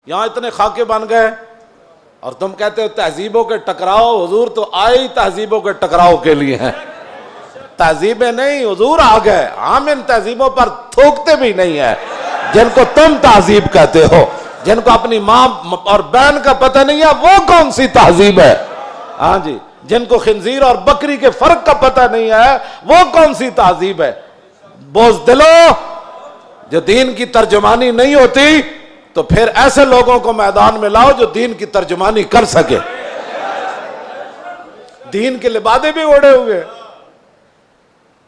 یہاں اتنے خاکے بن گئے اور تم کہتے ہو تہذیبوں کے ٹکراؤ. حضور تو آئے ہی تہذیبوں کے ٹکراؤ کے لیے ہیں. تہذیبیں نہیں، حضور آ گئے. ہم ان تہذیبوں پر تھوکتے بھی نہیں ہیں جن کو تم تہذیب کہتے ہو. جن کو اپنی ماں اور بہن کا پتہ نہیں ہے وہ کون سی تہذیب ہے؟ ہاں جی. جن کو خنزیر اور بکری کے فرق کا پتہ نہیں ہے وہ کون سی تہذیب ہے؟ بزدلو، جو دین کی ترجمانی نہیں ہوتی تو پھر ایسے لوگوں کو میدان میں لاؤ جو دین کی ترجمانی کر سکے. دین کے لبادے بھی اوڑے ہوئے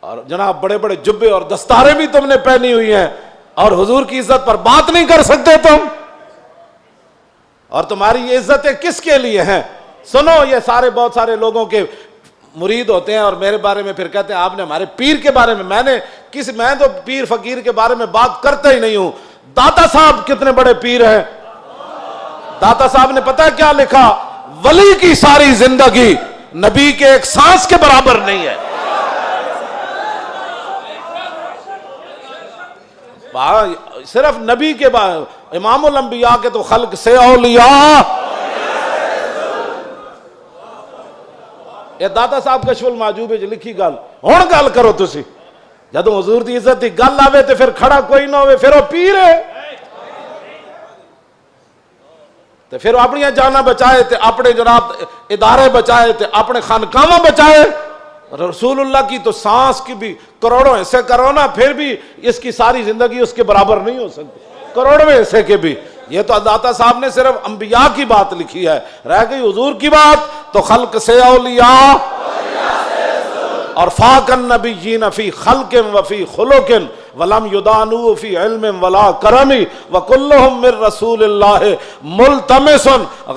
اور جناب بڑے بڑے جبے اور دستاریں بھی تم نے پہنی ہوئی ہیں اور حضور کی عزت پر بات نہیں کر سکتے تم. اور تمہاری یہ عزتیں کس کے لیے ہیں؟ سنو، یہ سارے بہت سارے لوگوں کے مرید ہوتے ہیں اور میرے بارے میں پھر کہتے ہیں آپ نے ہمارے پیر کے بارے میں. میں تو پیر فقیر کے بارے میں بات کرتا ہی نہیں ہوں. داتا صاحب کتنے بڑے پیر ہیں. داتا صاحب نے پتہ کیا لکھا؟ ولی کی ساری زندگی نبی کے ایک سانس کے برابر نہیں ہے. صرف نبی کے امام الانبیاء کے تو خلق سے اولیاء. یہ داتا صاحب کشف المحجوب وچ لکھی گل ہن گل کرو تسی. جدوں حضور دی عزت دی گل آوے تے پھر کھڑا کوئی نہ ہوئے پھر وہ پیر ہے. تے پھر اپنی جاناں بچائے تے اپنے جناب ادارے بچائے تے اپنے خانقاہاں بچائے. رسول اللہ کی تو سانس کی بھی کروڑوں حصے کرو نا پھر بھی اس کی ساری زندگی اس کے برابر نہیں ہو سکتی. کروڑویں حصے کے بھی. یہ تو داتا صاحب نے صرف انبیاء کی بات لکھی ہے. رہ گئی حضور کی بات تو خلق سے اولیاء اور فاق النبیین فی خلق وفی خلق ولم یدانو فی علم ولا کرم وکلہم من رسول اللہ ملتمس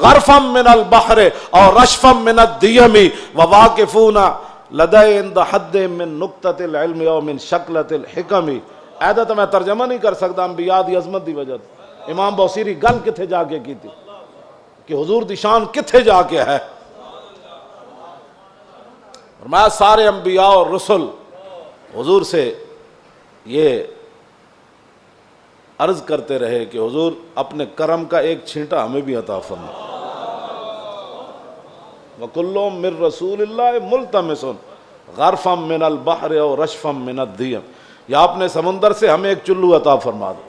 غرفا من البحر اور رشفا من الدیم وواقفون لدے عند حد من نقطۃ العلم او من شکلۃ الحکم. ایدہ تو میں ترجمہ نہیں کر سکتا انبیاء دی عظمت دی وجہ. امام بوصیری گل کتھے جا کے کی تھی کہ حضور دی شان کتھے جا کے ہے. فرمایا سارے انبیاء اور رسل حضور سے یہ عرض کرتے رہے کہ حضور اپنے کرم کا ایک چھینٹا ہمیں بھی عطا فرما. وَكُلُّهُم مِّن رَّسُولِ اللَّهِ مُلْتَمِسٌ غَرْفًا مِّنَ الْبَحْرِ أَوْ رَشْفًا مِّنَ الدِّيَمِ. یا اپنے سمندر سے ہمیں ایک چلو عطا فرما دو.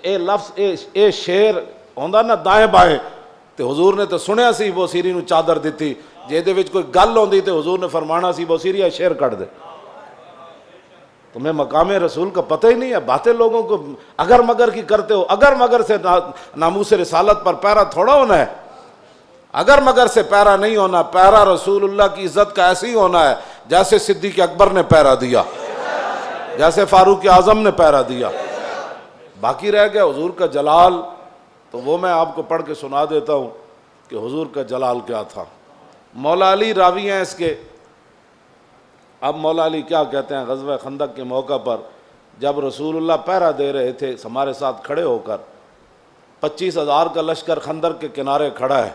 اے لفظ اے شیر ہوندا نا دائیں بائیں تے حضور نے تو سنیا سی بوسیری نو چادر دیتی جے دے وچ کوئی گل ہوندی تے حضور نے فرمانا سی بوسیری اے شیر کٹ دے. تمہیں مقام رسول کا پتہ ہی نہیں ہے. باتیں لوگوں کو اگر مگر کی کرتے ہو. اگر مگر سے ناموس رسالت پر پیرا تھوڑا ہونا ہے. اگر مگر سے پیرا نہیں ہونا. پیرا رسول اللہ کی عزت کا ایسے ہی ہونا ہے جیسے صدیق اکبر نے پیرا دیا، جیسے فاروق اعظم نے پیرا دیا. باقی رہ گیا حضور کا جلال. تو وہ میں آپ کو پڑھ کے سنا دیتا ہوں کہ حضور کا جلال کیا تھا. مولا علی راوی ہیں اس کے. اب مولا علی کیا کہتے ہیں، غزوہ خندق کے موقع پر جب رسول اللہ پہرا دے رہے تھے ہمارے ساتھ کھڑے ہو کر، 25,000 کا لشکر خندق کے کنارے کھڑا ہے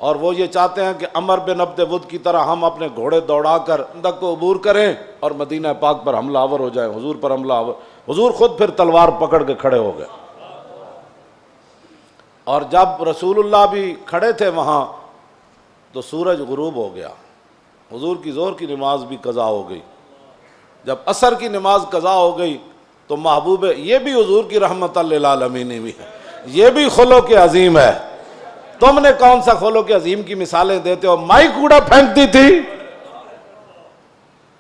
اور وہ یہ چاہتے ہیں کہ عمر بن عبد ود کی طرح ہم اپنے گھوڑے دوڑا کر خندق کو عبور کریں اور مدینہ پاک پر حملہ آور ہو جائیں، حضور پر حملہ آور. حضور خود پھر تلوار پکڑ کے کھڑے ہو گئے. اور جب رسول اللہ بھی کھڑے تھے وہاں تو سورج غروب ہو گیا. حضور کی ظہر کی نماز بھی قضا ہو گئی. جب عصر کی نماز قضا ہو گئی تو محبوب، یہ بھی حضور کی رحمت للعالمین بھی ہے، یہ بھی خلق عظیم ہے. تم نے کون سا خلق عظیم کی مثالیں دیتے ہو؟ مائی کوڑا پھینکتی تھی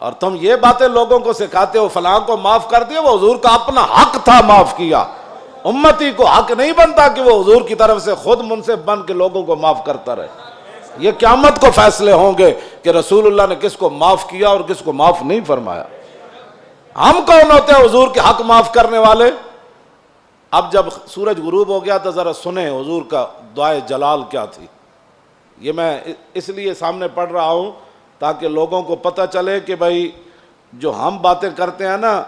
اور تم یہ باتیں لوگوں کو سکھاتے ہو فلاں کو معاف کر دیا. وہ حضور کا اپنا حق تھا معاف کیا. امتی کو حق نہیں بنتا کہ وہ حضور کی طرف سے خود منصف بن کے لوگوں کو معاف کرتا رہے. یہ قیامت کو فیصلے ہوں گے کہ رسول اللہ نے کس کو معاف کیا اور کس کو معاف نہیں فرمایا. ہم کون ہوتے ہیں حضور کے حق معاف کرنے والے؟ اب جب سورج غروب ہو گیا تو ذرا سنیں حضور کا دعائے جلال کیا تھی. یہ میں اس لیے سامنے پڑھ رہا ہوں تاکہ لوگوں کو پتہ چلے کہ بھائی جو ہم باتیں کرتے ہیں نا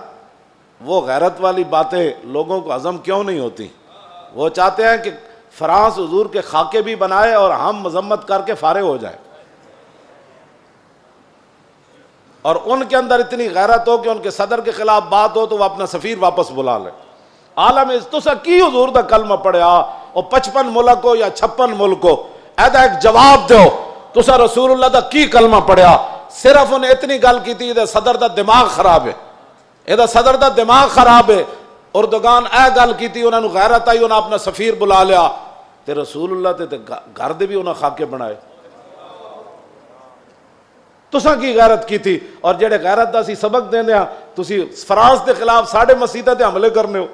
وہ غیرت والی باتیں لوگوں کو ہضم کیوں نہیں ہوتی. وہ چاہتے ہیں کہ فرانس حضور کے خاکے بھی بنائے اور ہم مذمت کر کے فارغ ہو جائیں، اور ان کے اندر اتنی غیرت ہو کہ ان کے صدر کے خلاف بات ہو تو وہ اپنا سفیر واپس بلا لیں. عالم تسا کی حضور دا کلمہ پڑھیا او 55 ملک ہو یا 56 ملک ہو، ایدا ایک جواب دیو تسا رسول اللہ دا کی کلمہ پڑھیا؟ صرف انہیں اتنی گل کی تھی صدر دا دماغ خراب ہے، ایدا صدر دا دماغ خراب ہے۔ اردگان اے گل کی تھی، انہوں نے غیرت آئی، انہوں نے اپنا سفیر بلا لیا تے رسول اللہ تے گھر دے بھی انہوں نے خاکے بنائے۔ تساں کی غیرت کی تھی؟ اور جڑے غیرت دا سی سبق دین دیا تسی فرانس دے خلاف ساڑھے مسیطہ تے حملے کرنے ہو،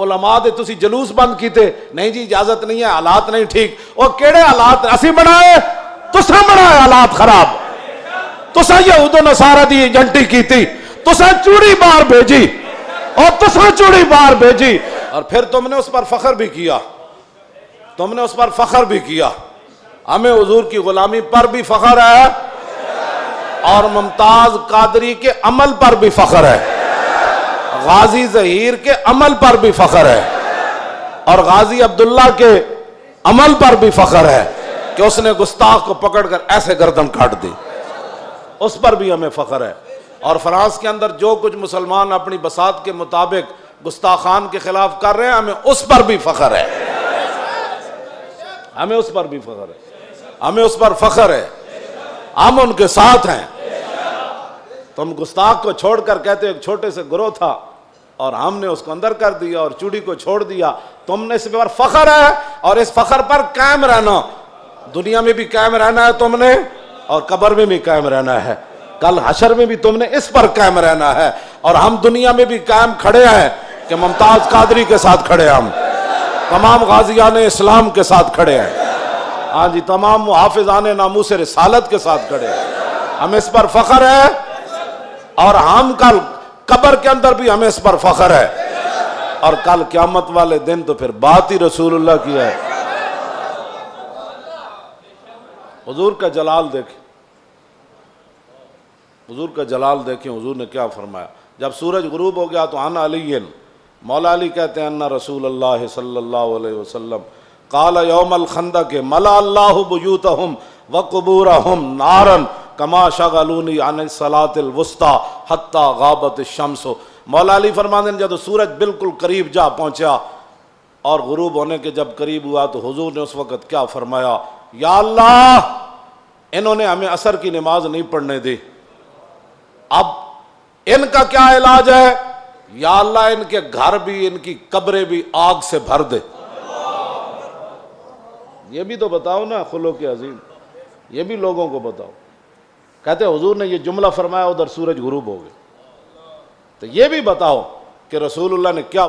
علماء دے تسی جلوس بند کیتے، نہیں جی اجازت نہیں ہے، حالات نہیں ٹھیک۔ اور کیڑے حالات اسی بنائے؟ تساں بنائے حالات خراب، تساں یہود و نصارہ دی ایجنٹی کی تھی، تساں چوڑی بار بھیجی اور تساں چوڑی بار بھیجی، اور پھر تم نے اس پر فخر بھی کیا، تم نے اس پر فخر بھی کیا۔ ہمیں حضور کی غلامی پر بھی فخر ہے اور ممتاز قادری کے عمل پر بھی فخر ہے، غازی ظہیر کے عمل پر بھی فخر ہے، اور غازی عبداللہ کے عمل پر بھی فخر ہے کہ اس نے گستاخ کو پکڑ کر ایسے گردن کاٹ دی، اس پر بھی ہمیں فخر ہے۔ اور فرانس کے اندر جو کچھ مسلمان اپنی بساط کے مطابق گستاخان کے خلاف کر رہے ہیں، ہمیں اس پر بھی فخر ہے، ہمیں اس پر بھی فخر ہے، ہمیں اس پر فخر ہے، ہم ان کے ساتھ ہیں۔ تم گستاخ کو چھوڑ کر کہتے ایک چھوٹے سے گروہ تھا اور ہم نے اس کو اندر کر دیا اور چوڑی کو چھوڑ دیا، تم نے اس پر فخر ہے اور اس فخر پر قائم رہنا، دنیا میں بھی قائم رہنا ہے تم نے اور قبر میں بھی قائم رہنا ہے، کل حشر میں بھی تم نے اس پر قائم رہنا ہے۔ اور ہم دنیا میں بھی قائم کھڑے ہیں کہ ممتاز قادری کے ساتھ کھڑے ہیں، ہم تمام غازیان اسلام کے ساتھ کھڑے ہیں، ہاں جی تمام محافظان ناموس رسالت کے ساتھ کھڑے ہیں، ہمیں اس پر فخر ہے، اور ہم کل قبر کے اندر بھی ہمیں اس پر فخر ہے، اور کل قیامت والے دن تو پھر بات ہی رسول اللہ کی ہے۔ حضور کا جلال دیکھیں، حضور کا جلال دیکھیں، حضور نے کیا فرمایا جب سورج غروب ہو گیا تو عن علی، مولا علی کہتے ہیں ان رسول اللہ صلی اللہ علیہ وسلم قال یوم الخندق ملا اللہ بیوتہم وقبورہم نارا کما شغلونی عن الصلاۃ الوسطی حتی غابت الشمس۔ مولا علی فرماتے ہیں جب سورج بالکل قریب جا پہنچا اور غروب ہونے کے جب قریب ہوا تو حضور نے اس وقت کیا فرمایا؟ یا اللہ انہوں نے ہمیں عصر کی نماز نہیں پڑھنے دی، اب ان کا کیا علاج ہے؟ یا اللہ ان کے گھر بھی ان کی قبریں بھی آگ سے بھر دے۔ یہ بھی تو بتاؤ نا خلق عظیم، یہ بھی لوگوں کو بتاؤ۔ کہتے حضور نے یہ جملہ فرمایا ادھر سورج غروب ہو گئے، تو یہ بھی بتاؤ کہ رسول اللہ نے کیا